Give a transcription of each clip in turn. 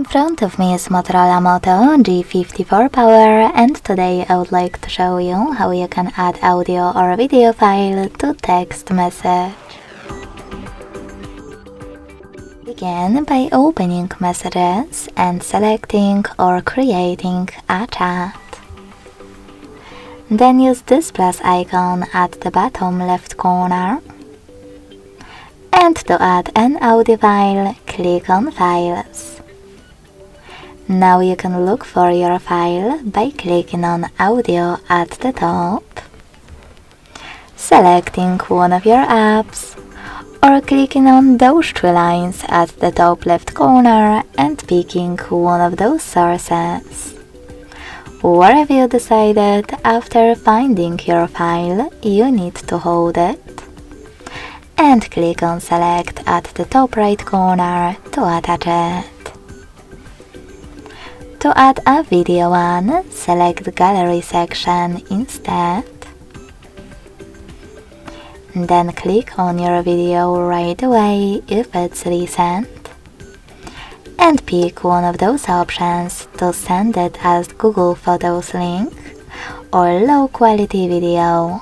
In front of me is Motorola Moto G54 Power, and today I would like to show you how you can add audio or video file to text message. Begin by opening messages and selecting or creating a chat. Then use this plus icon at the bottom left corner. And to add an audio file, click on Files. Now you can look for your file by clicking on Audio at the top, selecting one of your apps, or clicking on those three lines at the top left corner and picking one of those sources. Wherever you decided, after finding your file, you need to hold it and click on Select at the top right corner to attach it. To add a video one, select the Gallery section instead. Then click on your video right away if it's recent, and pick one of those options to send it as Google Photos link or low quality video.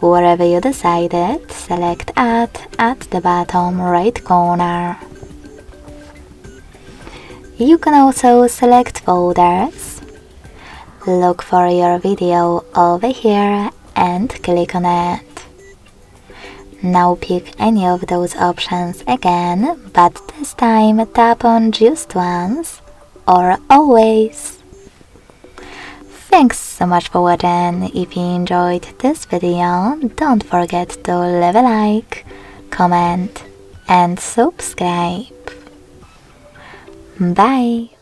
Wherever you decided, select Add at the bottom right corner. You can also select folders. Look for your video over here and click on it. Now pick any of those options again, but this time tap on just once or always. Thanks so much for watching. If you enjoyed this video, don't forget to leave a like, comment and subscribe. Bye!